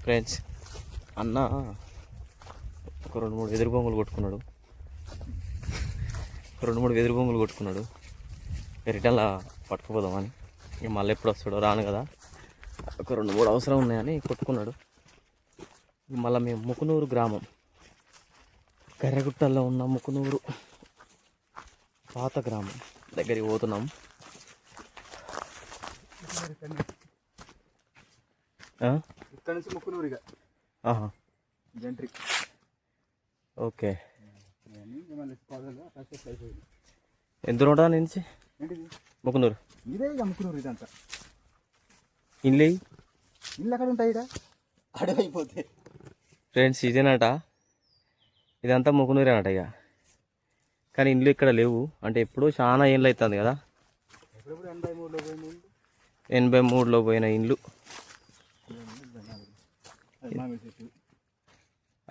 Friends అన్న ఒక 2-3 వెదురు బొంగులు కొట్టుకున్నాడు. రిటర్న్లా పట్టుకుపోదామని. ఇక మళ్ళీ ఎప్పుడు వస్తాడో రాను కదా, ఒక 2-3 అవసరం ఉన్నాయని కొట్టుకున్నాడు. మళ్ళీ మేము ముకునూరు గ్రామం, కర్రగుట్టల్లో ఉన్న ముకునూరు పాత గ్రామం దగ్గరికి పోతున్నాం. ఇక్కడ నుంచి ముక్కునూరుగా జంట్రీ. ఓకే, ఎంత ఉంటా నుంచి ముకునూరు? ఇదే ఇక ముక్కునూరు. ఇదంతా ఇల్లు అక్కడ ఉంటాయి, అడవైపోతే. ఫ్రెండ్స్ ఇదేనట, ఇదంతా ముకునూరే అన్నట. ఇక కానీ ఇండ్లు ఇక్కడ లేవు. అంటే ఎప్పుడో చాలా ఏళ్ళు అవుతుంది కదా, 83లో పోయిన ఇండ్లు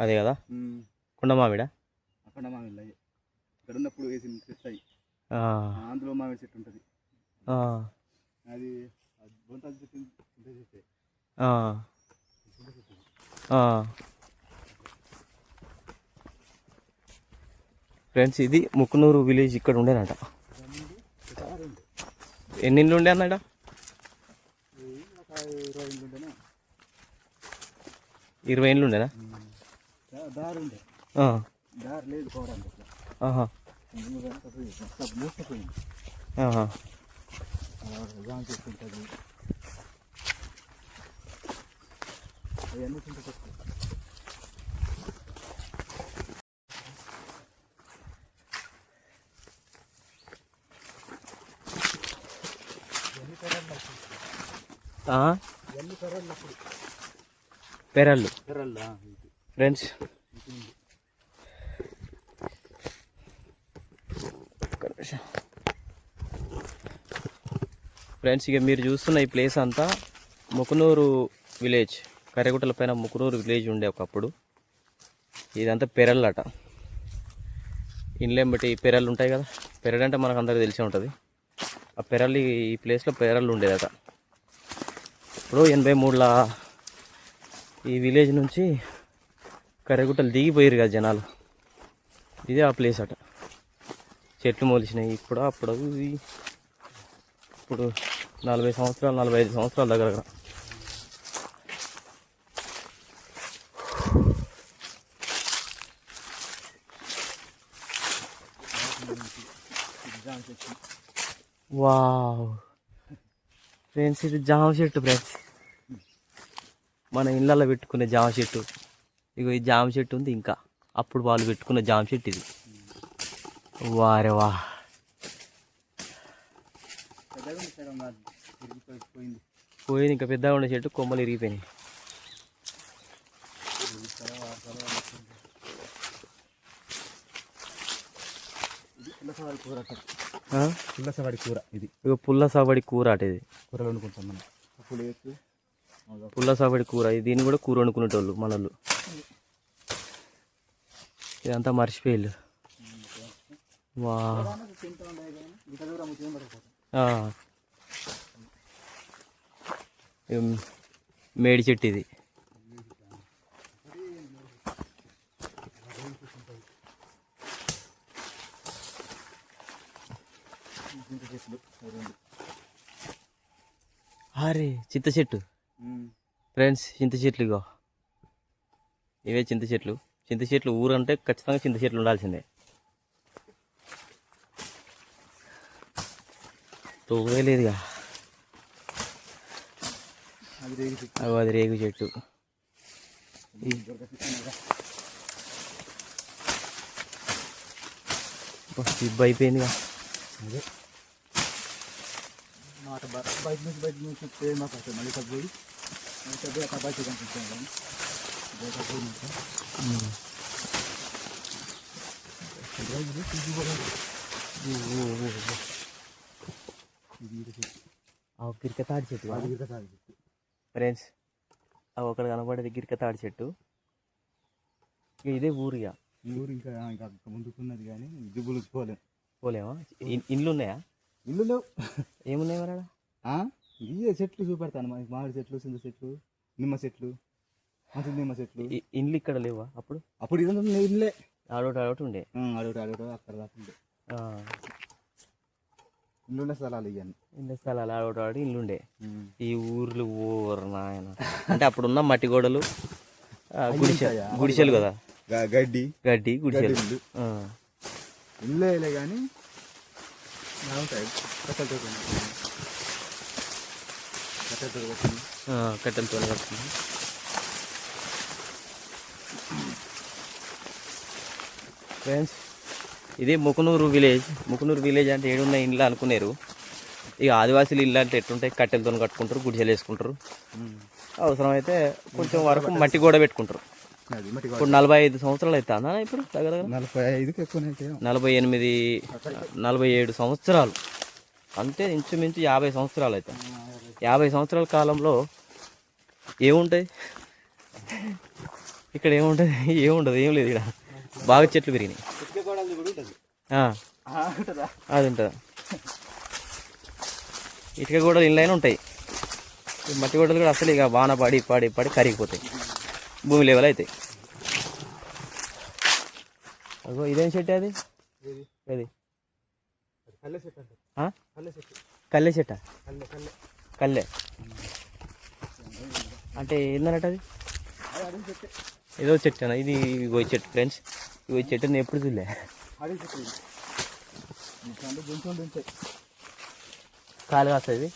అదే కదా. కొండ మామిడ అక్కడ మామిడి ఇక్కడ ఉన్నప్పుడు వేసి చెత్తాయి. అందులో మామిడి చెట్టు ఉంటుంది. అది ఫ్రెండ్స్ ఇది ముకునూరు విలేజ్ ఇక్కడ ఉండేనట. ఎన్ని ఇండ్లు ఉండే అన్నాడ? 20 ఇండ్లు ఉండేనా? దారి లేదు పోవడానికి. మూసిపోయింది. జామ చెట్టు ఉంటుంది, అవన్నీ తింటే. పెరళ్ళు ఫ్రెండ్స్. ఫ్రెండ్స్ ఇక మీరు చూస్తున్న ఈ ప్లేస్ అంతా ముకునూరు విలేజ్, కర్రగుట్టల పైన ముకునూరు విలేజ్ ఉండే ఒకప్పుడు. ఇదంతా పెరళ్ళట. ఇండ్లేం బట్టి పెరళ్ళు ఉంటాయి కదా, పెరడు అంటే మనకు అందరికీ తెలిసే ఉంటుంది. ఆ పెరళ్ళు ఈ ప్లేస్లో పెరళ్ళు ఉండేదట. ఇప్పుడు 83ల ఈ విలేజ్ నుంచి కర్రగుట్టలు దిగిపోయారు కదా జనాలు. ఇదే ఆ ప్లేస్ అట. చెట్లు మొలిచినాయి అప్పుడు ఇప్పుడు 40 సంవత్సరాలు 45 సంవత్సరాల దగ్గర. వావ్ ఫ్రెండ్స్, ఇది జామ చెట్టు ఫ్రెండ్స్. మన ఇళ్ళల్లో పెట్టుకునే జామ చెట్టు. ఇగో ఈ జామ చెట్టు ఉంది, ఇంకా అప్పుడు వాళ్ళు పెట్టుకున్న జామ చెట్టు ఇది. వారే వా, పోయింది. ఇంకా పెద్దగా ఉండే చెట్టు కొమ్మలు ఇరిగిపోయినాయి. పుల్లసవాడి కూర ఇది. ఇక పుల్లసవాడి కూర అట. ఇది కూరలు వండుకుంటాం మనం. పుల్లసవాడి కూర. దీన్ని కూడా కూర వండుకునేటోళ్ళు మనోళ్ళు. ఇదంతా మర్చిపోయిల్లు. వా, మేడి చెట్టు ఇది. అరే చింత చెట్టు ఫ్రెండ్స్, చింత చెట్లు. ఇగో ఇవే చింత చెట్లు. చింత చెట్లు ఊరంటే ఖచ్చితంగా చింత చెట్లు ఉండాల్సిందే. తోగలేదుగా, అది రేగు చెట్టు. ఇబ్బ అయిపోయిందిగా. బయట నుంచి మాకు వస్తుంది. మళ్ళీ పోయి అక్కడ బయట కనిపిస్తాను. గిరికతాడి చెట్టు ఫ్రెండ్స్. అవి ఒకటి కనపడేది గిరికతాడి చెట్టు. ఇక ఇదే ఊరిగా. ఈ ఊరు ఇంకా ముందుకున్నది కానీ దిబ్బులు పోలేమా? ఇండ్లు ఉన్నాయా? ఇల్లు లేవు. ఏమున్నాయి మరి? ఇవే చెట్లు చూపెడతాను. మామిడి చెట్లు, చింత చెట్లు, నిమ్మ చెట్లు. మంచి నిమ్మ చెట్లు. ఇండ్లు ఇక్కడ లేవా అప్పుడు? అప్పుడు ఇదంతా ఇల్లే, ఆడోటి ఉండే. అడుగుట అక్కడ దాకా ఉండే. ఇల్లుండే స్థలాలు ఇవన్నీ, ఇళ్ళ స్థలాలు ఆడోటి ఇల్లుండే. ఈ ఊర్లు ఊరు నాయన అంటే అప్పుడున్న మట్టి గోడలు, గుడిసెలు కదా, గడ్డి గుడిసెలు. ఇల్లు కానీ ఉంటాయి. కట్టెలతో కట్టుకుంది. ఫ్రెండ్స్, ఇది ముకునూరు విలేజ్. ముకునూరు విలేజ్ అంటే ఏడున్న ఇండ్లు అనుకున్నారు. ఇక ఆదివాసీలు ఇల్లు అంటే ఎట్లుంటాయి, కట్టెలతో కట్టుకుంటారు, గుడిసెలు వేసుకుంటారు. అవసరమైతే కొంచెం వరకు మట్టి గోడ పెట్టుకుంటారు. ఇప్పుడు 45 సంవత్సరాలు అవుతుందా? ఇప్పుడు దగ్గర 48, 47 సంవత్సరాలు, అంతే. ఇంచుమించు 50 సంవత్సరాలు అవుతాయి. 50 సంవత్సరాల కాలంలో ఏముంటాయి ఇక్కడ? ఏముండదు, ఏం లేదు ఇక్కడ. బాగా చెట్లు పెరిగినాయి. అది ఉంటుంది. ఇటుక గోడలు ఇళ్ళైనా ఉంటాయి. మట్టి గోడలు కూడా అసలు ఇక వాన పడి పడి పడి కరిగిపోతాయి, భూమి లెవెల్ అవుతాయి. అగో ఇదేం చెట్టు? అది కల్లె చెట్ట? కల్లె అంటే ఏందన్నట్టు? అది ఏదో చెట్టు అన్న ఇది. ఇగో చెట్టు ఫ్రెండ్స్, ఇగో చెట్టు నేను ఎప్పుడు చూడలే. కాలు కాస్తుంది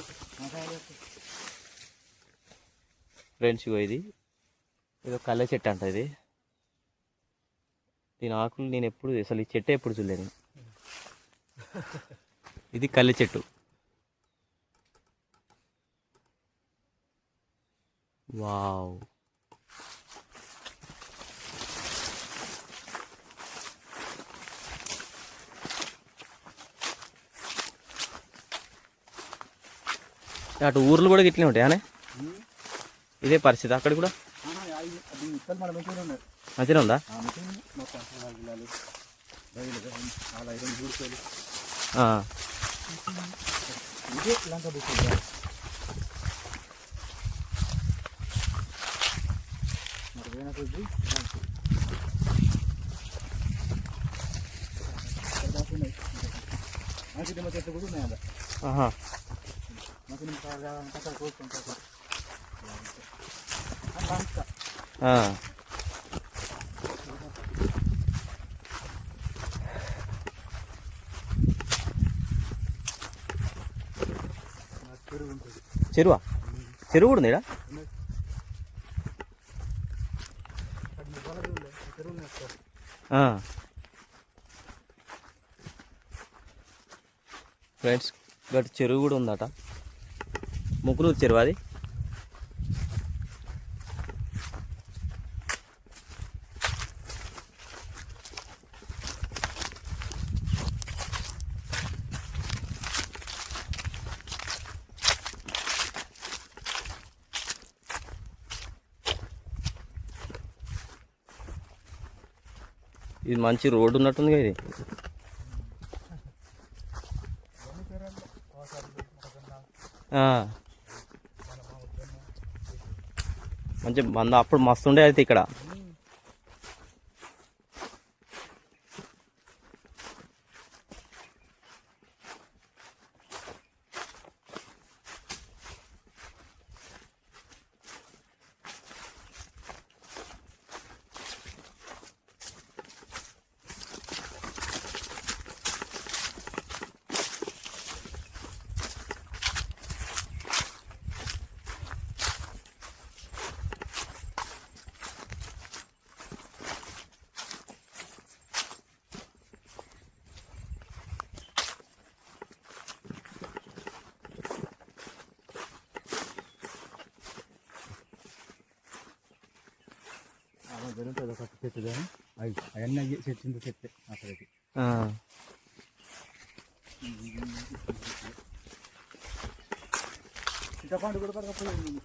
ఫ్రెండ్స్. ఇగో ఇది ఏదో కల్లె చెట్టు అంట. ఇది దీని ఆకులు నేను ఎప్పుడు, అసలు ఈ చెట్టు ఎప్పుడు చూడలేదు. ఇది కల్లె చెట్టు. వావ్, అటు ఊర్లు కూడా ఇట్లే ఉంటాయి అనే. ఇదే పరిస్థితి అక్కడ కూడా మంచిగా ఉందా? చెరువా? చెరువు కూడా ఉంది ఇక్కడ. ఫ్రెండ్స్, గట్టి చెరువు కూడా ఉందట. ముకునూరు చెరువు అది. ఇది మంచి రోడ్డు ఉన్నట్టుంది ఇది. మంచి మంద అప్పుడు మస్తు ఉండే అయితే ఇక్కడ. జరుగుతుంది ఒక చెట్టు కానీ అవన్నీ చెట్టు చెట్టే అక్కడికి. చింతపండు కూడా పడకపోయింది.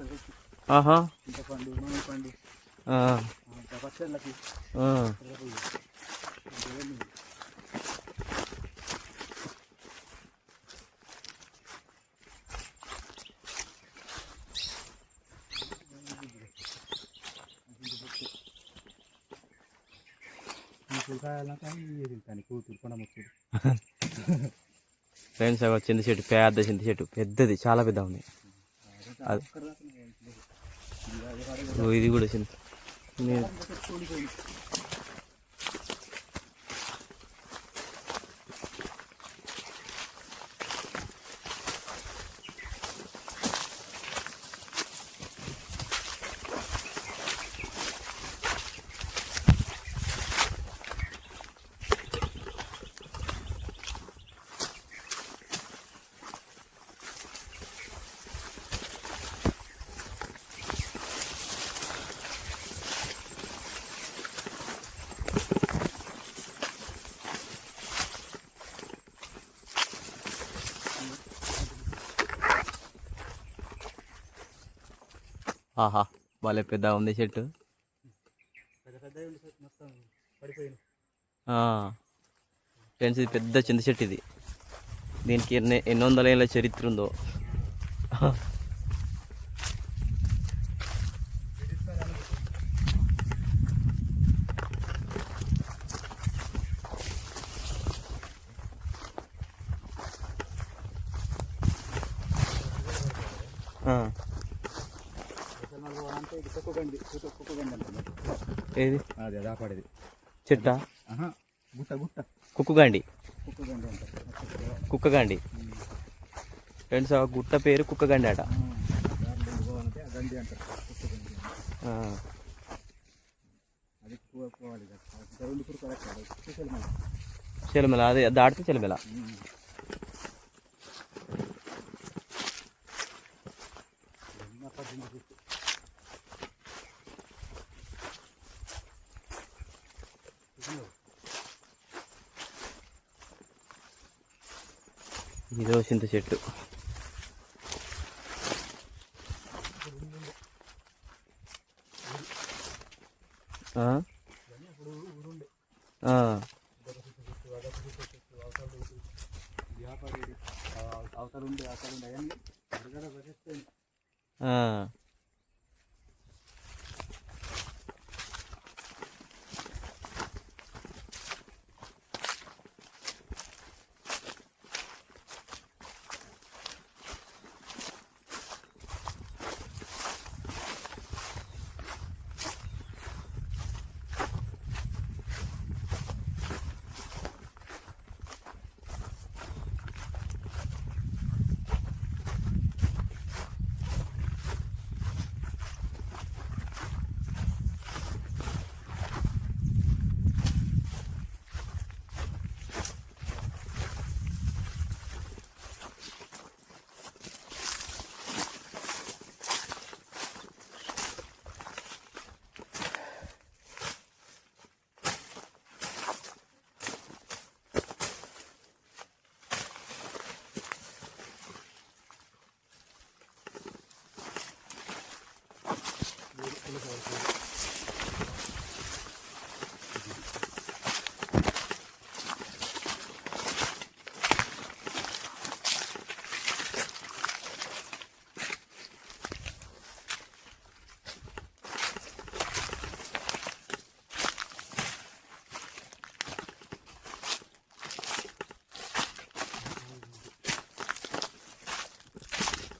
చింతపండు, మామిడి పండు పచ్చళ్ళకి. కానీ కూతురు కొండ ముచ్చుడు. ఫ్రెండ్స్ అవి చింత చెట్టు, పెద్ద చింత చెట్టు, పెద్దది, చాలా పెద్ద ఉంది. అది ఇది కూడా చింత. ఆహా, భలే పెద్ద ఉంది చెట్టు. ఫ్రెండ్స్, ఇది పెద్ద చింత చెట్టు. ఇది దీనికి ఎన్ని వందల ఏళ్ళ చరిత్ర ఉందో. ఏది అది అదాపడేది చెట్టా? గుట్ట గుట్ట కుక్కగాండి. కుక్కగండి అంటారు. కుక్కగాండి ఫ్రెండ్స్, ఆ గుట్ట పేరు కుక్కగాండి అట. గండి అంటారు. కుక్కగండి అది పోవాలి. రెండు పురుకు చెలమెల, అది దాటితే చెలమెల. ఇదో చింత చెట్టు. అవతలుండి అవన్నీ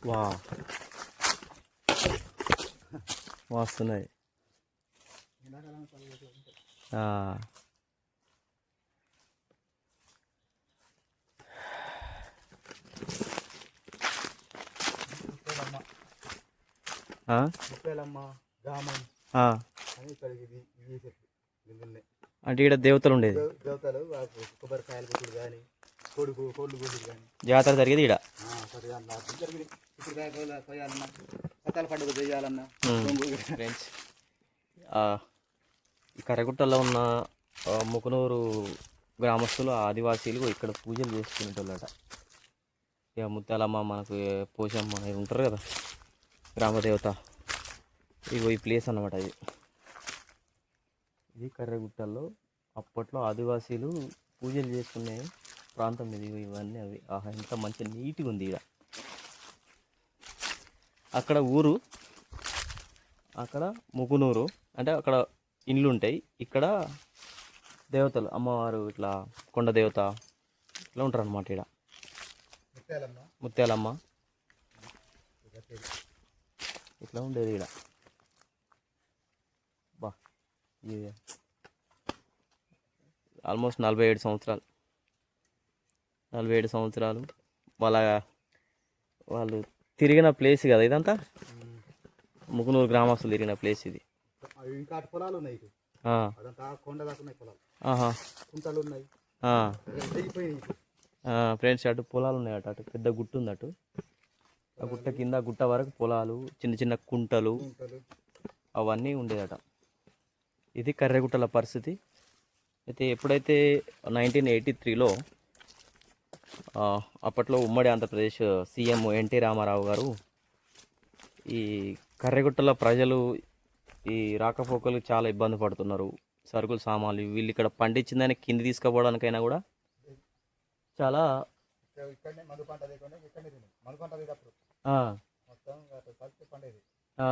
వా వస్తున్నాయి. అంటే ఇక్కడ దేవతలు ఉండేది. దేవతలు కొబ్బరికాయలు కొట్టుడు కానీ కోళ్ళు కొట్టుడు కానీ జాతర జరిగేది ఇక్కడ. పతాల పండుగ చేయాలన్నా. ఫ్రెండ్స్, ఈ కర్రగుట్టలో ఉన్న ముకునూరు గ్రామస్తులు, ఆదివాసీలు ఇక్కడ పూజలు చేసుకునేటోళ్ళట. ఇక ముత్యాలమ్మ, మనకు పోషమ్మ ఉంటారు కదా, గ్రామదేవత. ఇగో ఈ ప్లేస్ అన్నమాట. ఇది కర్రగుట్టల్లో అప్పట్లో ఆదివాసీలు పూజలు చేసుకునే ప్రాంతం ఇది. ఇవన్నీ అవి. ఆహా, ఎంత మంచి నీట్గా ఉంది ఇక్కడ. అక్కడ ఊరు, అక్కడ ముకునూరు, అంటే అక్కడ ఇండ్లు ఉంటాయి. ఇక్కడ దేవతలు అమ్మవారు ఇట్లా కొండ దేవత ఇట్లా ఉంటారు అనమాట ఇక్కడ. ముత్యాలమ్మ ముత్యాలమ్మ ఇట్లా ఉండేది ఇక్కడ. బా ఇది ఆల్మోస్ట్ 47 సంవత్సరాలు 47 సంవత్సరాలు వాళ్ళు తిరిగిన ప్లేస్ కదా ఇదంతా. ముకునూరు గ్రామస్తులు తిరిగిన ప్లేస్ ఇది. ఇంకా అటు పొలాలు ఉన్నాయి ఇటు. ఆ, అదంతా కొండ దాకా ఉన్నాయి పొలాలు, ఆహా, కుంటలు ఉన్నాయి. ఆ. తెగిపోయినాయి ఇప్పుడు. ఫ్రెండ్స్ అటు పొలాలు ఉన్నాయి, అటు పెద్ద గుట్ట ఉంది అటు. ఆ గుట్ట కింద గుట్ట వరకు పొలాలు, చిన్న చిన్న కుంటలు కుంటలు అవన్నీ ఉండేదట. ఇది కర్రెగుట్టల పరిస్థితి. అయితే ఎప్పుడైతే 1983లో అప్పట్లో ఉమ్మడి ఆంధ్రప్రదేశ్ సీఎం ఎన్టీ రామారావు గారు ఈ కర్రెగుట్టల ప్రజలు ఈ రాకపోకలు చాలా ఇబ్బంది పడుతున్నారు, సరుకులు సామాన్లు వీళ్ళు ఇక్కడ పండించిందని కింది తీసుకుపోవడానికైనా కూడా చాలా ఇక్కడనే మందు పంట లేకుండా ఇక్కడనే తిన్నాం. మందు పంట లేదప్పుడు ఆ, మొత్తం అటు కలిసి పండేది. ఆ,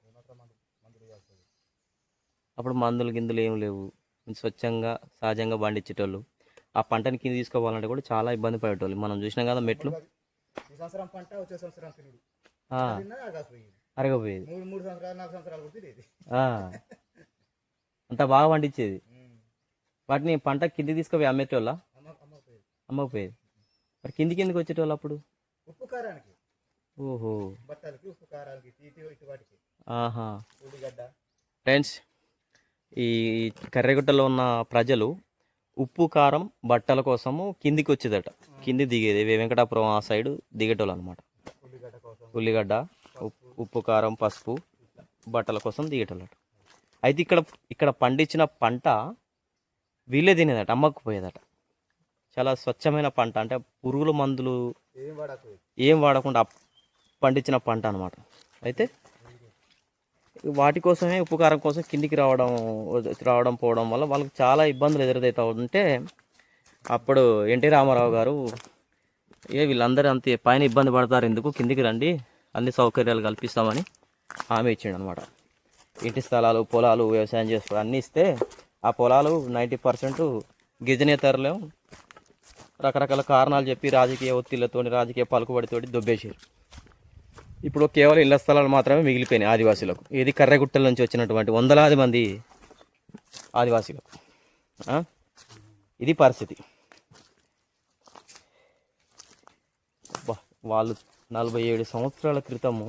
ఏమాత్రం మందు వేయాల్సింది. అప్పుడు మందులు గిందులు ఏం లేవు, స్వచ్ఛంగా సహజంగా పండించేటోళ్ళు. ఆ పంటని కింద తీసుకోవాలంటే కూడా చాలా ఇబ్బంది పడేటోళ్ళు. మనం చూసినాం కదా మెట్లు. ఈ సంవత్సరం పంట వచ్చే సంవత్సరం తినుడు ఆ, ఆగాసిపోయింది. అరగపోయేది. 3 సంవత్సరాలు 4 సంవత్సరాలు కూడా తినేది. ఆ, అంత బాగా పండించేది. వాటిని పంట కింది తీసుకుపోయి అమ్మేటోళ్ళ అమ్మపోయేది. అమ్మకపోయేది. మరి కిందికి ఎందుకు వచ్చేటోళ్ళు అప్పుడు? ఉప్పు కారానికి, ఓహో, బట్టలకి, ఉప్పు కారానికి, ఇటు వాటికి, ఆహా. ఉల్లిగడ్డ. ఫ్రెండ్స్, ఈ కర్రెగుట్టలో ఉన్న ప్రజలు ఉప్పు కారం బట్టల కోసము కిందికి వచ్చేదట. కింది దిగేది వెంకటాపురం ఆ సైడ్ దిగేటోళ్ళు అనమాట. ఉల్లిగడ్డ కోసం, ఉల్లిగడ్డ, ఉప్పు కారం, పసుపు బట్టల కోసం దిగేటోళ్ళట. అయితే ఇక్కడ పండించిన పంట వీళ్ళే తినేదట, అమ్మకపోయేదట. చాలా స్వచ్ఛమైన పంట, అంటే పురుగుల మందులు ఏం వాడకపోయేది. ఏం వాడకుండా పండించిన పంట అనమాట. అయితే వాటి కోసమే ఉప్పు కారం కోసం కిందికి రావడం పోవడం వల్ల వాళ్ళకి చాలా ఇబ్బందులు ఎదురవుతూ ఉంటే అప్పుడు ఎన్టీ రామారావు గారు వీళ్ళందరూ అంతే పైన ఇబ్బంది పడతారు ఎందుకు, కిందికి రండి, అన్ని సౌకర్యాలు కల్పిస్తామని హామీ ఇచ్చాడు అనమాట. ఇంటి స్థలాలు, పొలాలు, వ్యవసాయం చేసుకోవడం అన్నీ ఇస్తే ఆ పొలాలు 90% గిరిజనేతరులు రకరకాల కారణాలు చెప్పి రాజకీయ ఒత్తిళ్లతో, రాజకీయ పలుకుబడితోటి దొబ్బేసారు. ఇప్పుడు కేవలం ఇళ్ల స్థలాలు మాత్రమే మిగిలిపోయినాయి ఆదివాసీలకు. ఇది కర్రెగుట్టల నుంచి వచ్చినటువంటి వందలాది మంది ఆదివాసీలకు. ఇది పరిస్థితి. వాళ్ళు 47 సంవత్సరాల క్రితము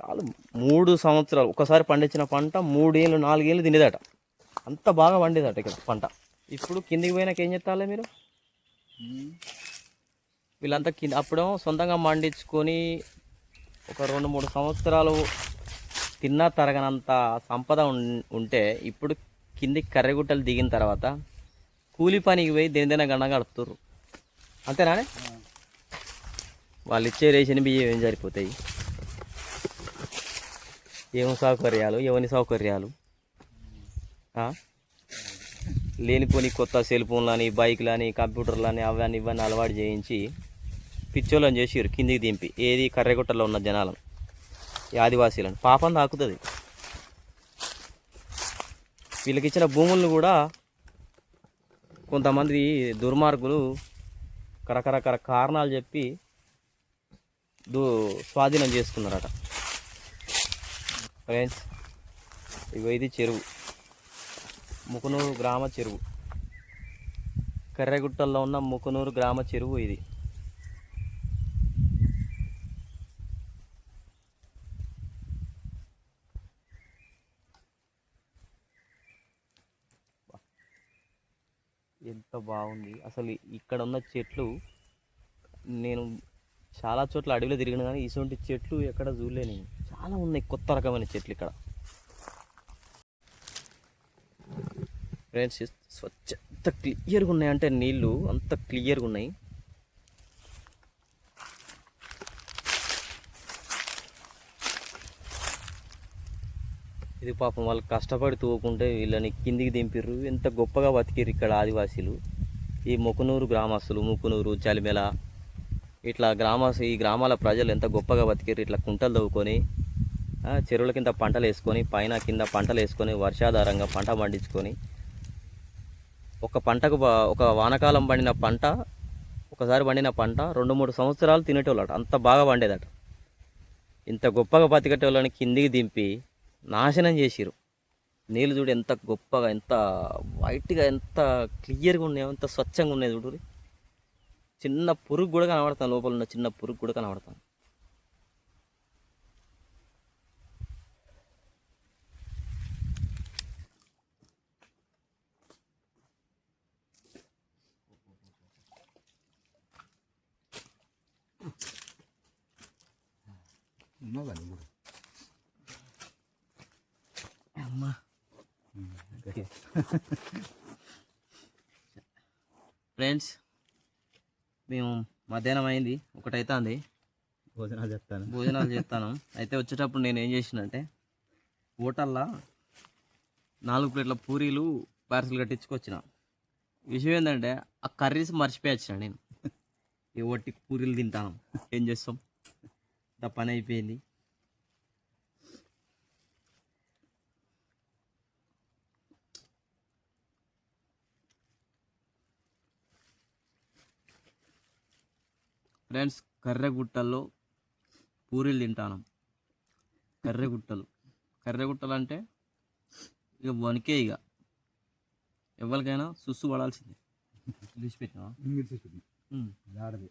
వాళ్ళు 3 సంవత్సరాలు ఒకసారి పండించిన పంట 3 ఏళ్ళు 4 ఏళ్ళు తినేదట. అంత బాగా పండేదట ఇక్కడ పంట. ఇప్పుడు కిందికి పోయినాక ఏం చెప్తాలే మీరు? వీళ్ళంతా అప్పుడేమో సొంతంగా పండించుకొని ఒక 2-3 సంవత్సరాలు తిన్నా తరగనంత సంపద ఉంటే ఇప్పుడు కిందికి కర్రెగుట్టలు దిగిన తర్వాత కూలి పనికి పోయి దేనిదైనా గండం గడుపుతారు. అంతేనా? వాళ్ళు ఇచ్చే రేషన్ బియ్యం ఏం సరిపోతాయి? ఏమి సౌకర్యాలు, ఎవరి సౌకర్యాలు? లేనిపోని కొత్త సెల్ ఫోన్లని, బైక్లని, కంప్యూటర్లని అవన్నీ ఇవన్నీ అలవాటు చేయించి పిచ్చోళ్ళని చేసిరు కిందికి దింపి. ఏది కర్రెగుట్టలో ఉన్న జనాలను, ఈ ఆదివాసీలను పాపం తాకుతుంది. వీళ్ళకి ఇచ్చిన భూములను కూడా కొంతమంది దుర్మార్గులు రకరకాల కారణాలు చెప్పి స్వాధీనం చేసుకున్నారట. ఫ్రెండ్స్, ఇది చెరువు, ముకునూరు గ్రామ చెరువు, కర్రెగుట్టల్లో ఉన్న ముకునూరు గ్రామ చెరువు ఇది. ఎంత బాగుంది అసలు. ఇక్కడ ఉన్న చెట్లు నేను చాలా చోట్ల అడవిలో తిరిగిన కానీ ఇటువంటి చెట్లు ఎక్కడ చూడలే నేను. చాలా ఉన్నాయి కొత్త రకమైన చెట్లు ఇక్కడ. ఫ్రెండ్స్, స్వచ్ఛ ఎంత క్లియర్గా ఉన్నాయంటే నీళ్ళు అంత క్లియర్గా ఉన్నాయి. ఇది పాపం వాళ్ళు కష్టపడి తవ్వుకుంటే వీళ్ళని కిందికి దింపిర్రు. ఎంత గొప్పగా బతికిర్రు ఇక్కడ ఆదివాసీలు. ఈ ముకునూరు గ్రామస్తులు, ముకునూరు, చలిమెల ఇట్లా ఈ గ్రామాల ప్రజలు ఎంత గొప్పగా బతికిర్రు. ఇట్లా కుంటలు తవ్వుకొని చెరువుల కింద పంటలు వేసుకొని, పైన కింద పంటలు వేసుకొని, వర్షాధారంగా పంట పండించుకొని ఒక పంటకు ఒక వానాకాలం పండిన పంట, ఒకసారి పండిన పంట 2-3 సంవత్సరాలు తినేటోళ్ళట, అంత బాగా పండేదట. ఇంత గొప్పగా బతికేటోళ్ళని కిందికి దింపి నాశనం చేసిరు. నీళ్ళు చూడు ఎంత గొప్పగా, ఎంత వైట్గా, ఎంత క్లియర్గా ఉన్నాయి, ఎంత స్వచ్ఛంగా ఉన్నాయి చూడు. చిన్న పురుగు కూడా కనబడతాను, లోపల ఉన్న చిన్న పురుగు కూడా కనబడతాను. అమ్మా ఫ్రెండ్స్, మేము మధ్యాహ్నం అయింది, 1 అవుతుంది, భోజనాలు చేస్తాను. అయితే వచ్చేటప్పుడు నేను ఏం చేసినంటే హోటల్లో 4 ప్లేట్ల పూరీలు పార్సల్ కట్టించుకొచ్చిన. విషయం ఏంటంటే ఆ కర్రీస్ మర్చిపోయొచ్చిన నేను. ఈ ఒట్టి పూరీలు తింటాను, ఏం చేస్తాం, ఇంత పని అయిపోయింది. ఫ్రెండ్స్, కర్రెగుట్టల్లో పూరీలు తింటాను. కర్రెగుట్టలు అంటే ఇక వణికే, ఇక ఎవరికైనా సుస్సు పడాల్సిందే. విడిచిపెట్టినా ఆడది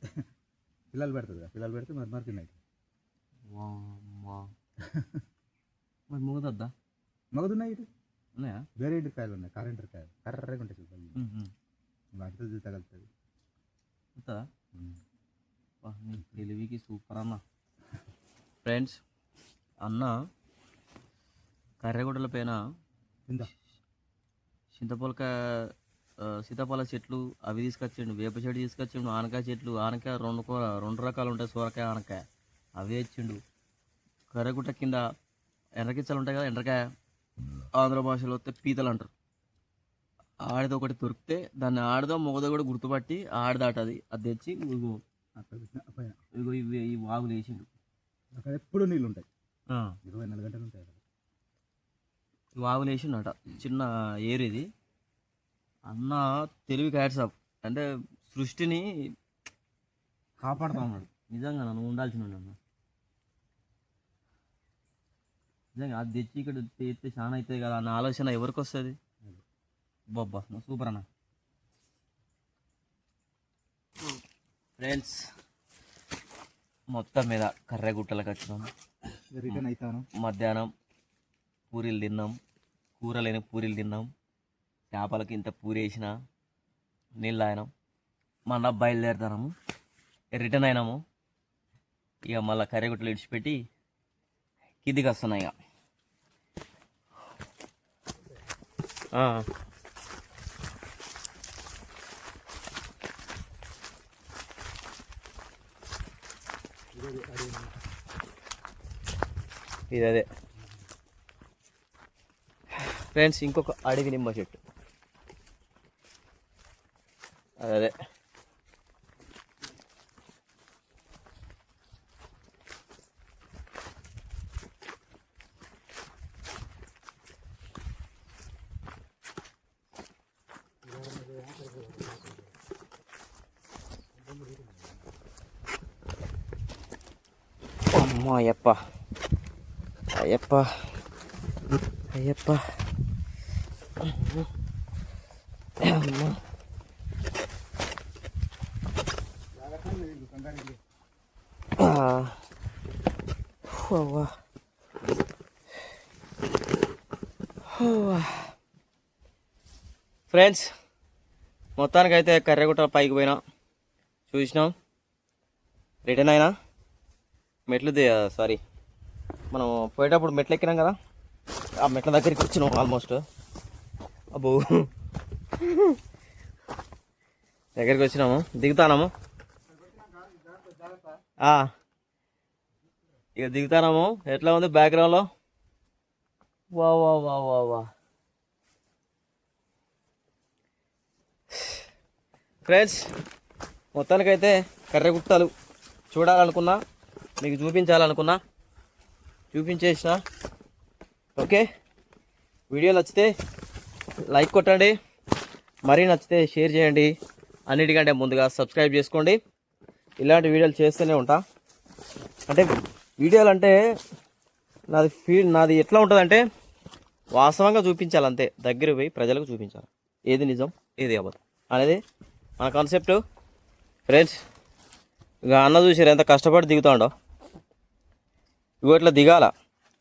పిల్లలు పెడుతుంది కదా, పిల్లలు పెడితే మరి తిన్నాయి. మరి మోగదద్దా? మగదున్నాయి, ఇటు ఉన్నాయా? వేరే ఇంటి కాయలు ఉన్నాయి, కరెంట్ కాయలు కర్రగా ఉంటాయి చూడాలి, వాటితో తగులుతుంది. ఉంటుందా? తెలివికి సూపర్ అన్న. ఫ్రెండ్స్, అన్న కర్రెగుడ్డల పైన సీతాఫల చెట్లు అవి తీసుకొచ్చిండు, వేప చెట్టు తీసుకొచ్చిండు, ఆనకాయ చెట్లు, ఆనకాయ 2 రకాలు ఉంటాయి, సోరకాయ, ఆనకాయ, అవి ఇచ్చిండు. కర్రెగుట్ట కింద ఎండ్రకిచ్చలు ఉంటాయి కదా, ఎండ్రకాయ ఆంధ్ర భాషలో వస్తే పీతలు అంటారు. ఆడిది ఒకటి దొరికితే దాన్ని ఆడదో మొగదో కూడా గుర్తుపట్టి ఆడదాటది, అది తెచ్చి ఇగో ఇవి ఈ వాగులు వేసిండు. అక్కడ ఎప్పుడు నీళ్ళు ఉంటాయి, 24 గంటలు ఉంటాయి. వాగులు వేసిండట, చిన్న ఏరు ఇది. అన్న తెలివికి హ్యాట్స్ ఆఫ్, అంటే సృష్టిని కాపాడుతా ఉన్నాడు. నిజంగా నన్ను ఉండాల్సిన అన్న, నిజంగా అది తెచ్చి ఇక్కడ తెస్తే చాలా అవుతుంది కదా అన్న ఆలోచన ఎవరికి వస్తుంది? బాబ్బా సూపర్ అన్న. ఫ్రెండ్స్, మొత్తం మీద కర్రెగుట్టలకు వచ్చినాం, రిటర్న్ అవుతాను. మధ్యాహ్నం పూరీలు తిన్నాం, కూర లేని పూరీలు తిన్నాం, చేపలకి ఇంత పూరి వేసిన, నీళ్ళు తాగినాం, మళ్ళీ బయలుదేరుతాము, రిటర్న్ అయినాము. ఇక మళ్ళీ కర్రెగుట్టలు విడిచిపెట్టి కిందికి వస్తున్నాయి. ఇక ఇది అదే ఫ్రెండ్స్, ఇంకొక అడవి నిమ్మ చెట్టు, అదే అమ్మా అయ్యప్ప అయ్యప్ప అయ్యప్ప అమ్మా. ఫ్రెండ్స్, మొత్తానికైతే కర్రెగుట్ట పైకి పోయినా, చూసినాం, రిటర్న్ అయినా. మెట్లు సారీ, మనం పోయేటప్పుడు మెట్లు ఎక్కినాం కదా, ఆ మెట్ల దగ్గరికి వచ్చినాం ఆల్మోస్ట్. అబ్బో, దగ్గరికి వచ్చినాము, దిగుతాము, ఇక దిగుతాము. ఎట్లా ఉంది బ్యాక్గ్రౌండ్లో? వా వా వా వా వా. ఫ్రెండ్స్, మొత్తానికైతే కర్రెగుట్టలు చూడాలనుకున్నా, మీకు చూపించాలనుకున్నా, చూపించేసిన. ఓకే, వీడియో నచ్చితే లైక్ కొట్టండి, మరీ నచ్చితే షేర్ చేయండి. అన్నిటికంటే ముందుగా సబ్స్క్రైబ్ చేసుకోండి. ఇలాంటి వీడియోలు చేస్తూనే ఉంటా. అంటే వీడియోలు అంటే నాది ఎట్లా ఉంటుందంటే వాస్తవంగా చూపించాలి, అంతే. దగ్గర పోయి ప్రజలకు చూపించాలి ఏది నిజం ఏది అబద్ధం అనేది మన కాన్సెప్ట్. ఫ్రెండ్స్, ఇక అన్న చూసారు ఎంత కష్టపడి దిగుతాడో. ఇగో ఇట్లా దిగాల.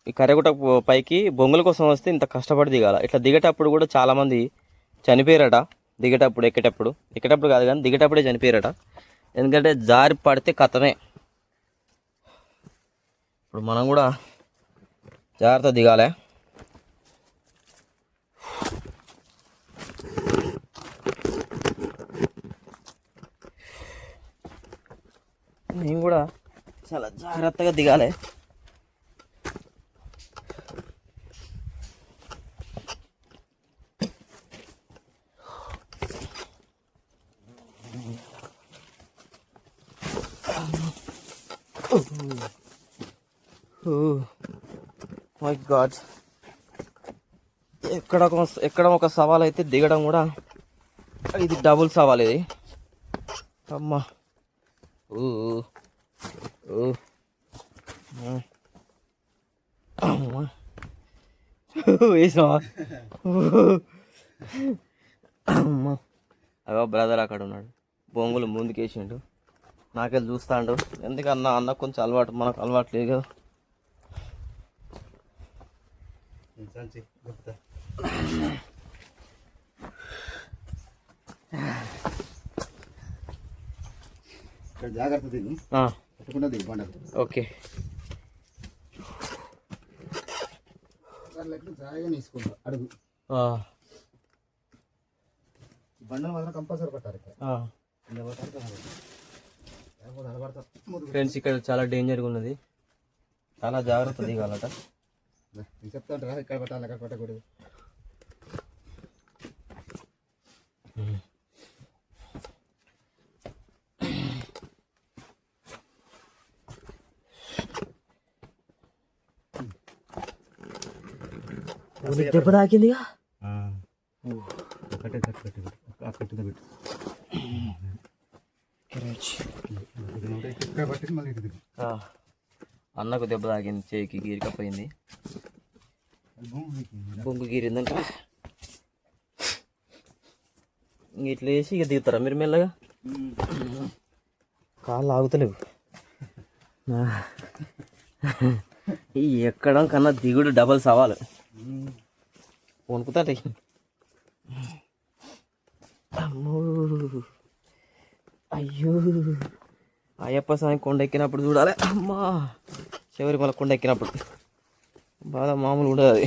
ఈ కర్రెగుట్ట పైకి బొంగుల కోసం వస్తే ఇంత కష్టపడి దిగాల. ఇట్లా దిగేటప్పుడు కూడా చాలామంది చనిపోయారట. ఎక్కేటప్పుడు కాదు కానీ దిగేటప్పుడే చనిపోయారట. ఎందుకంటే జారి పడితే కథమే. ఇప్పుడు మనం కూడా జాగ్రత్త దిగాలి. నేను కూడా చాలా జాగ్రత్తగా దిగాలి. మై గాడ్, ఎక్కడం ఒక సవాల్ అయితే దిగడం కూడా ఇది డబుల్ సవాల్ ఇది. అమ్మా వేసావా? అమ్మా, అగో బ్రదర్ అక్కడ ఉన్నాడు, బొంగులు ముందుకేసిండు, నాకెళ్ళి చూస్తాడు. ఎందుకన్నా అన్న కొంచెం అలవాటు, మనకు అలవాటు లేదు కదా. జాగ్రత్త దిగు, పట్టుకుండా దిగు బండ. ఓకే, జాయిగా తీసుకుంటా అడుగు. బండలు మాత్రం కంపల్సరీ పట్టాలి. ఫ్రెండ్స్, ఇక్కడ చాలా డేంజర్గా ఉన్నది, చాలా జాగ్రత్త దిగాలట. చెప్తాను రా, ఇక్కడ పట్టాలి అక్కడ పట్టకూడదు. దెబ్బ తాకిందిగా. అన్నకు దెబ్బ తాకింది, చేయికి గీరికపోయింది, బొంగు గీరిందంట. ఇంక ఇట్లా వేసి ఇక దిగుతారా మీరు మెల్లగా? కాళ్ళు ఆగుతలేవు. ఈ ఎక్కడం కన్నా దిగుడు డబల్ సవాలు. వణుకుతాంటాయి. అమ్మో, అయ్యో, అయ్యప్ప స్వామి కొండ ఎక్కినప్పుడు చూడాలి. అమ్మా, శబరిమల కొండ ఎక్కినప్పుడు బాధ మామూలు ఉండదు అది.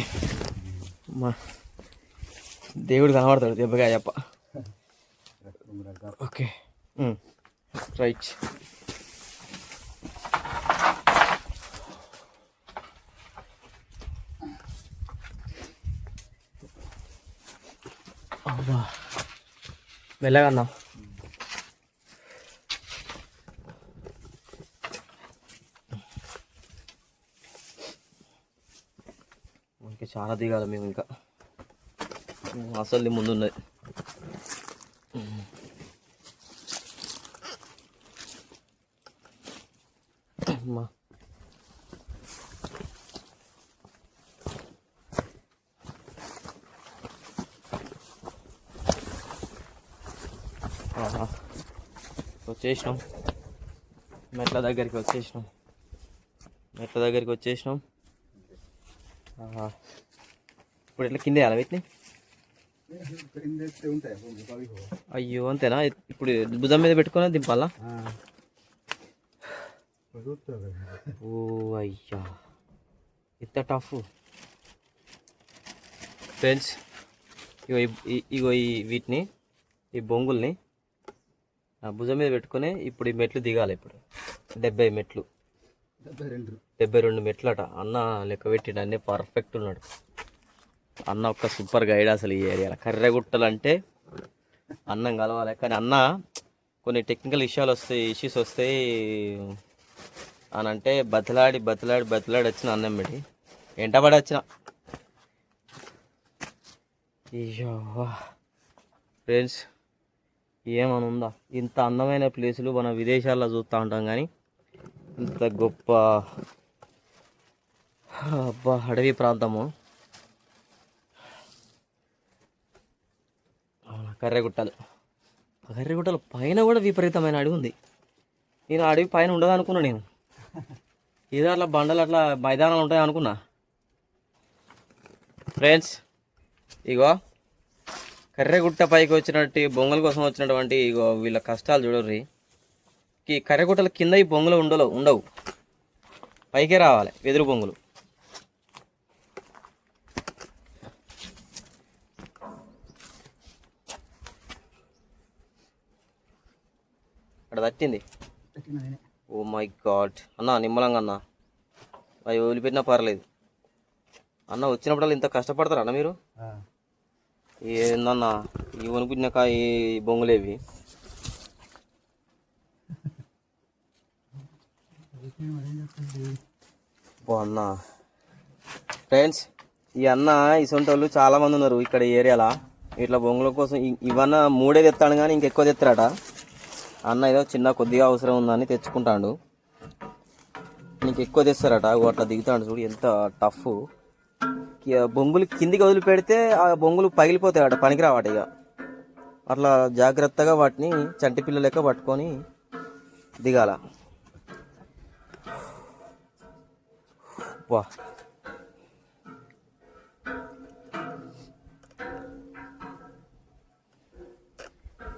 అమ్మా, దేవుడు కనబడతాడు దెబ్బగా అయ్యప్ప. Okay, right. అబ్బా, మెల్లగా అన్నా. ఇంకా చాలా దిగాలి మేము, ఇంకా అసలు ముందున్నది. అమ్మా, వచ్చేసినాం, మెట్ల దగ్గరికి వచ్చేసినాం. ఇప్పుడు ఎట్లా కింద వేయాలి వీటిని? అయ్యో, అంతేనా? ఇప్పుడు భుజం మీద పెట్టుకొని దింపాలా? ఓ అయ్యా, ఇంత టఫ్. ఫ్రెండ్స్, ఇగో వీటిని, ఈ బొంగుల్ని భుజం మీద పెట్టుకొని ఇప్పుడు ఈ మెట్లు దిగాలి. ఇప్పుడు 70 మెట్లు, 72 మెట్లట. అన్న లెక్క పెట్టిండు, అన్నీ పర్ఫెక్ట్ ఉన్నాడు అన్న. ఒక్క సూపర్ గైడ్ అసలు ఈ ఏరియాలో. కర్రెగుట్టలు అంటే అన్నం కలవాలి. కానీ అన్న కొన్ని టెక్నికల్ ఇష్యూస్ వస్తాయి అని అంటే బతిలాడి వచ్చిన అన్నం పెట్టి ఎంటబడి వచ్చిన. అయ్యో, ఫ్రెండ్స్ ఏమని ఉందా, ఇంత అందమైన ప్లేసులు మనం విదేశాల్లో చూస్తూ ఉంటాం కానీ ఇంత గొప్ప అబ్బా అడవి ప్రాంతము. కర్రెగుట్టలు, కర్రెగుట్టలు పైన కూడా విపరీతమైన అడవి ఉంది. నేను అడవి పైన ఉండదు అనుకున్నా, నేను ఏదో అట్లా బండలు అట్లా మైదానాలు ఉంటాయి అనుకున్నా. ఫ్రెండ్స్ ఇగో కర్రెగుట్ట పైకి వచ్చినట్టు బొంగల కోసం వచ్చినటువంటి ఇగో వీళ్ళ కష్టాలు చూడర్రి. ఈ కర్రెగుట్టల కింద ఈ బొంగులు ఉండవు, పైకే రావాలి వెదురు బొంగులు. అక్కడ తట్టింది. ఓ మై గాడ్ అన్న, నిమ్మలంగా అన్న, అవి వదిలిపెట్టినా పర్లేదు అన్న. వచ్చినప్పుడల్లా ఇంత కష్టపడతారు అన్న మీరు? ఏందన్నా ఈ వణుకున్నాక ఈ బొంగులేవి. అన్న ఫ్రెండ్స్, ఈ అన్న ఇసొంటి వాళ్ళు చాలా మంది ఉన్నారు ఇక్కడ ఏరియాలో. ఇట్లా బొంగుల కోసం ఇవన్న 3 తెస్తాడు కానీ ఇంకెక్కువ తెస్తారట. అన్న ఏదో చిన్న కొద్దిగా అవసరం ఉందని తెచ్చుకుంటాడు, నీకు ఎక్కువ తెస్తారట. అట్లా దిగుతాడు చూడు, ఎంత టఫ్. బొంగులు కిందికి వదిలిపెడితే ఆ బొంగులు పగిలిపోతాయట, పనికిరావట. ఇక అట్లా జాగ్రత్తగా వాటిని చంటి పిల్ల లెక్క పట్టుకొని దిగాల. వా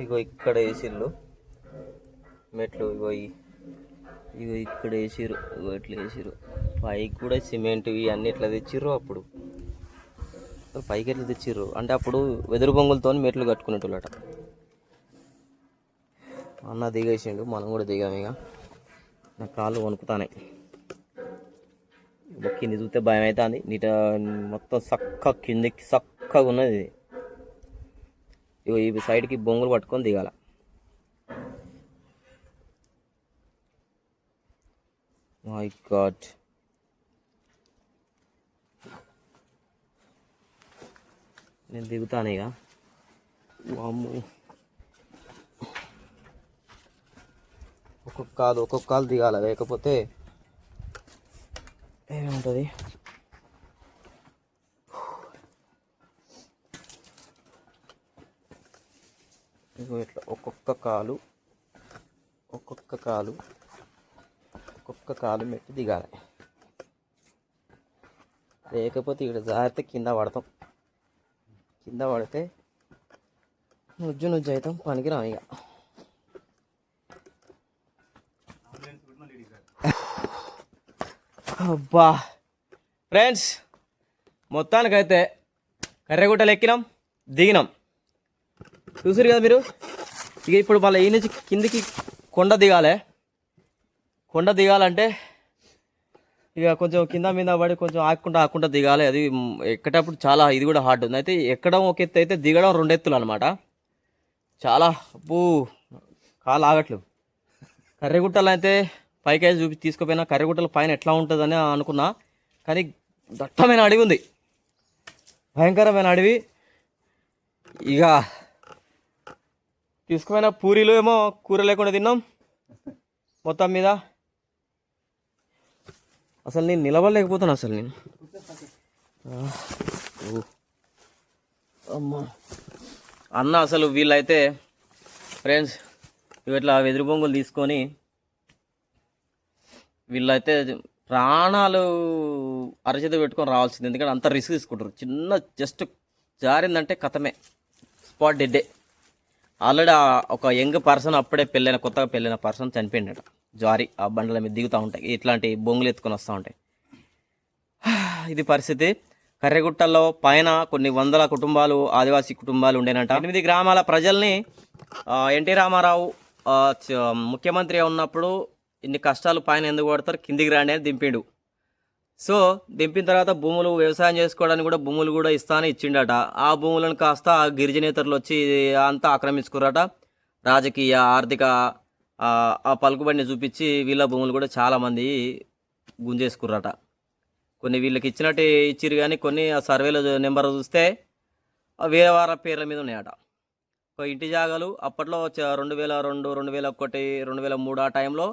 ఇగో ఇక్కడ వేసిర్రు మెట్లు, ఇగో ఇగో ఇక్కడ వేసిర్రు, ఇగో ఇట్లా వేసిర్రు. పైకి కూడా సిమెంట్ ఇవన్నీ ఇట్లా తెచ్చిర్రు. అప్పుడు పైకి ఎట్లా తెచ్చిర్రు అంటే అప్పుడు వెదురు బొంగులతో మెట్లు కట్టుకునేటోళ్ళట. అన్న దిగేసిండు, మనం కూడా దిగాం. ఇక నా కాళ్ళు వణుకుతానే, కింది చూస్తే భయం అవుతుంది. నీట మొత్తం కిందికి చక్కగా ఉన్నది ఇది. ఇగో ఈ సైడ్కి బొంగులు పట్టుకొని దిగాల. మై గాడ్, నేను దిగుతాను ఇక. వామ్మో, ఒక్కొక్క కాలు దిగాల, లేకపోతే ఏముంటుంది. ఇగో ఇట్లా ఒక్కొక్క కాలు మెట్టి దిగాలి, లేకపోతే ఇక్కడ జాగ్రత్త కింద పడతాం. కింద పడితే నుజ్జు అవుతాం, పనికిరాం ఇక. అబ్బా ఫ్రెండ్స్, మొత్తానికైతే కర్రెగుట్టలు ఎక్కినాం, దిగినాం. చూసారు కదా మీరు. ఇక ఇప్పుడు మళ్ళీ ఈ నుంచి కిందికి కొండ దిగాలంటే ఇక కొంచెం కింద మీద పడి కొంచెం ఆకుంటా దిగాలి. అది ఎక్కేటప్పుడు చాలా ఇది కూడా హార్డ్ ఉంది. అయితే ఎక్కడం ఒక ఎత్తు అయితే దిగడం 2 ఎత్తులు అనమాట. చాలా కాలు ఆగట్లేవు. కర్రెగుట్టలు అయితే పైకి తీసుకుపోయినా కర్రెగుట్టల పైన ఎట్లా ఉంటుందని అనుకున్నా, కానీ దట్టమైన అడవి ఉంది, భయంకరమైన అడవి. ఇక తీసుకుపోయిన పూరీలు ఏమో కూర లేకుండా తిన్నాం. మొత్తం మీద అసలు నేను నిలబడలేకపోతాను. అసలు నేను అమ్మా అన్న, అసలు వీళ్ళైతే ఫ్రెండ్స్ ఇట్లా వెదురు బొంగులు తీసుకొని వీళ్ళైతే ప్రాణాలు అరచేత పెట్టుకొని రావాల్సింది. ఎందుకంటే అంత రిస్క్ తీసుకుంటారు. చిన్న జస్ట్ జారిందంటే కథమే, స్పాట్ డెడ్డే. ఆల్రెడీ ఒక యంగ్ పర్సన్, అప్పుడే కొత్తగా పెళ్ళైన పర్సన్ చనిపోయిందట జారి. ఆ బండల మీద దిగుతూ ఉంటాయి, ఇట్లాంటి బొంగులు ఎత్తుకొని వస్తూ ఉంటాయి. ఇది పరిస్థితి. కర్రెగుట్టల్లో పైన కొన్ని వందల కుటుంబాలు, ఆదివాసీ కుటుంబాలు ఉండేనంట. 8 గ్రామాల ప్రజల్ని ఎన్టీ రామారావు ముఖ్యమంత్రి ఉన్నప్పుడు ఇన్ని కష్టాలు పైన ఎందుకు పడతారు, కిందికి రాండి అని దింపిండు. సో దింపిన తర్వాత భూములు వ్యవసాయం చేసుకోవడానికి కూడా భూములు కూడా ఇస్తానే ఇచ్చిండట. ఆ భూములను కాస్త ఆ గిరిజనేతరులు వచ్చి అంతా ఆక్రమించుకున్నారట. రాజకీయ ఆర్థిక ఆ పలుకుబడిని చూపించి వీళ్ళ భూములు కూడా చాలామంది గుంజేసుకుర్రట. కొన్ని వీళ్ళకి ఇచ్చినట్టు ఇచ్చిరు, కానీ కొన్ని ఆ సర్వేలో నెంబర్ చూస్తే వేరే వారి పేర్ల మీద ఉన్నాయట. ఒక ఇంటి జాగాలు అప్పట్లో 2002, 2001, 2003 ఆ టైంలో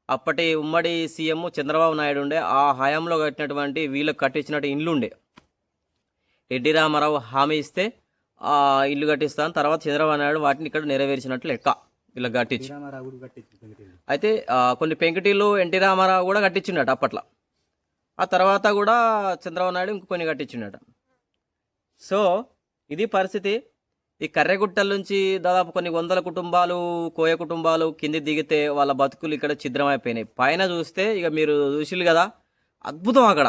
అప్పటి ఉమ్మడి సీఎం చంద్రబాబు నాయుడు ఉండే. ఆ హయాంలో కట్టినటువంటి వీళ్ళకి కట్టించినట్టు ఇండ్లు ఉండే. ఎన్టీ రామారావు హామీ ఇస్తే ఆ ఇల్లు కట్టిస్తాను, తర్వాత చంద్రబాబు నాయుడు వాటిని ఇక్కడ నెరవేర్చినట్లు లెక్క వీళ్ళకి కట్టించి. అయితే కొన్ని పెంకుటిల్లు ఎన్టీ రామారావు కూడా కట్టించిండట అప్పట్లో. ఆ తర్వాత కూడా చంద్రబాబు నాయుడు ఇంకొన్ని కట్టించిండట. సో ఇది పరిస్థితి. ఈ కర్రెగుట్టల నుంచి దాదాపు కొన్ని వందల కుటుంబాలు, కోయ కుటుంబాలు కింది దిగితే వాళ్ళ బతుకులు ఇక్కడ ఛిద్రమైపోయినాయి. పైన చూస్తే ఇక మీరు చూసిళ్ళు కదా, అద్భుతం. అక్కడ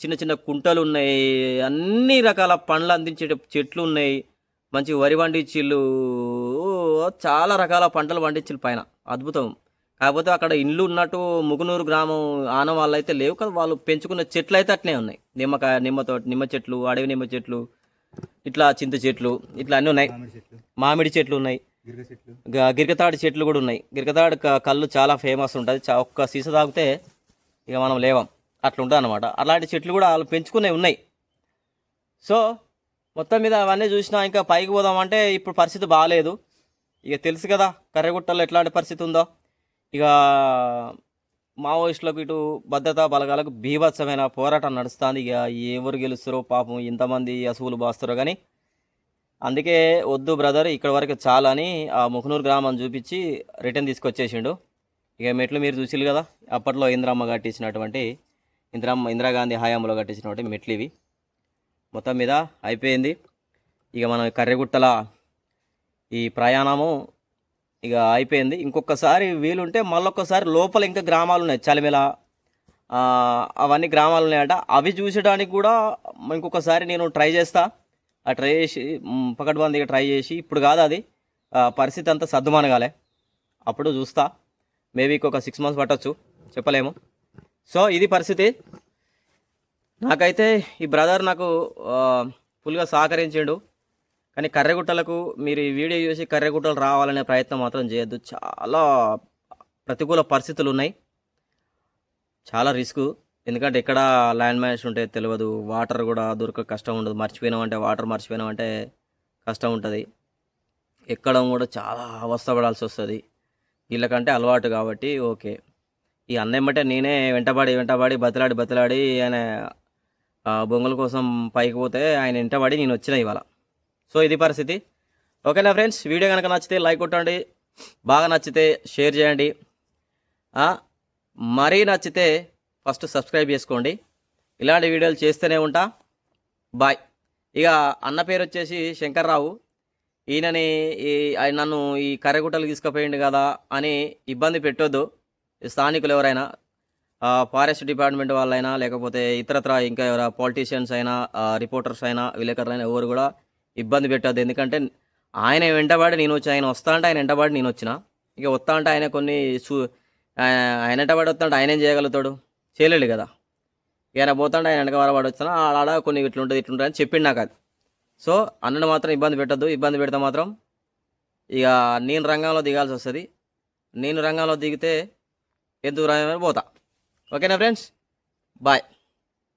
చిన్న చిన్న కుంటలు ఉన్నాయి, అన్ని రకాల పండ్లు అందించే చెట్లు ఉన్నాయి, మంచి వరి పండించిళ్ళు, చాలా రకాల పంటలు పండించిళ్ళు పైన, అద్భుతం. కాకపోతే అక్కడ ఇండ్లు ఉన్నట్టు ముగునూరు గ్రామం ఆన వాళ్ళు అయితే లేవు కదా. వాళ్ళు పెంచుకున్న చెట్లు అయితే అట్నే ఉన్నాయి. నిమ్మ చెట్లు, అడవి నిమ్మ చెట్లు, ఇట్లా చింత చెట్లు, ఇట్లా అన్నీ ఉన్నాయి. మామిడి చెట్లు ఉన్నాయి, గిరికతాడి చెట్లు కూడా ఉన్నాయి. గిరికతాడి కళ్ళు చాలా ఫేమస్ ఉంటుంది. ఒక్క సీస తాగితే ఇక మనం లేవం, అట్లా ఉంటుంది అనమాట. అలాంటి చెట్లు కూడా వాళ్ళు పెంచుకునే ఉన్నాయి. సో మొత్తం మీద అవన్నీ చూసినా ఇంకా పైకి పోదామంటే ఇప్పుడు పరిస్థితి బాగాలేదు. ఇక తెలుసు కదా కర్రెగుట్టలో ఎట్లాంటి పరిస్థితి ఉందో. ఇక మావోయిస్టులకు ఇటు భద్రతా బలగాలకు బీభత్సమైన పోరాటం నడుస్తుంది. ఇక ఎవరు గెలుస్తారో పాపం, ఇంతమంది అసువులు బాస్తారో కానీ. అందుకే వద్దు బ్రదర్, ఇక్కడ వరకు చాలా అని ఆ ముఖనూరు గ్రామం చూపించి రిటర్న్ తీసుకొచ్చేసిండు. ఇక మెట్లు మీరు చూసిరు కదా, అప్పట్లో ఇందిరమ్మ కట్టించినటువంటి ఇందిరాగాంధీ హయాంలో కట్టించినటువంటి మెట్లు ఇవి. మొత్తం మీద అయిపోయింది. ఇక మనం కర్రెగుట్టల ఈ ప్రయాణము ఇక అయిపోయింది. ఇంకొకసారి వీలుంటే మళ్ళొక్కసారి లోపల ఇంకా గ్రామాలు ఉన్నాయి, చలిమెల అవన్నీ గ్రామాలు ఉన్నాయట. అవి చూసడానికి కూడా ఇంకొకసారి నేను ట్రై చేస్తా. ఆ ట్రై చేసి పకడ్బందీగా ట్రై చేసి, ఇప్పుడు కాదు అది పరిస్థితి అంతా సర్దుమనగాలే, అప్పుడు చూస్తా. మేబీ ఇంకొక 6 months పట్టవచ్చు, చెప్పలేము. సో ఇది పరిస్థితి. నాకైతే ఈ బ్రదర్ నాకు ఫుల్గా సహకరించాడు. కానీ కర్రెగుట్టలకు మీరు ఈ వీడియో చూసి కర్రెగుట్టలు రావాలనే ప్రయత్నం మాత్రం చేయొద్దు. చాలా ప్రతికూల పరిస్థితులు ఉన్నాయి, చాలా రిస్క్. ఎందుకంటే ఎక్కడ ల్యాండ్ మైన్స్ ఉంటే తెలియదు, వాటర్ కూడా దొరక కష్టం ఉండదు. వాటర్ మర్చిపోయినామంటే కష్టం ఉంటుంది. ఎక్కడం కూడా చాలా అవస్థపడాల్సి వస్తుంది. వీళ్ళకంటే అలవాటు కాబట్టి ఓకే. ఈ అన్నయ్యమంటే నేనే వెంటబడి బతిలాడి ఆయన బొంగుల కోసం పైకి పోతే ఆయన వెంటబడి నేను వచ్చిన ఇవాళ. సో ఇది పరిస్థితి. ఓకేనా ఫ్రెండ్స్, వీడియో కనుక నచ్చితే లైక్ కొట్టండి, బాగా నచ్చితే షేర్ చేయండి, మరీ నచ్చితే ఫస్ట్ సబ్స్క్రైబ్ చేసుకోండి. ఇలాంటి వీడియోలు చేస్తూనే ఉంటా. బాయ్. ఇక అన్న పేరు వచ్చేసి శంకర్రావు. ఈయనని నన్ను ఈ కర్రెగుట్టలు తీసుకుపోయిండు కదా అని ఇబ్బంది పెట్టొద్దు. స్థానికులు ఎవరైనా, ఫారెస్ట్ డిపార్ట్మెంట్ వాళ్ళైనా, లేకపోతే ఇతరత్ర ఇంకా ఎవరైనా పాలిటీషియన్స్ అయినా, రిపోర్టర్స్ అయినా, విలేకరులైనా ఎవరు కూడా ఇబ్బంది పెట్టద్దు. ఎందుకంటే ఆయన వెంటబడి నేను వచ్చి, ఆయన వస్తా అంటే ఆయన వెంటబడి నేను వచ్చిన. ఇక వస్తా అంటే ఆయన కొన్ని ఆయన వెంటబడి వస్తా అంటే ఆయన ఏం చేయగలుగుతాడు, చేయలేడు కదా. ఆయన పోతాంటే ఆయన వెనక వరబడి వచ్చినా ఆడ కొన్ని ఇట్లుంటుంది అని చెప్పిండు నాకు అది. సో అన్నను మాత్రం ఇబ్బంది పెట్టద్దు. ఇబ్బంది పెడితే మాత్రం ఇక నేను రంగంలో దిగాల్సి వస్తుంది. నేను రంగంలో దిగితే ఎందుకు రంగంలో పోతా. ఓకేనా ఫ్రెండ్స్, బాయ్.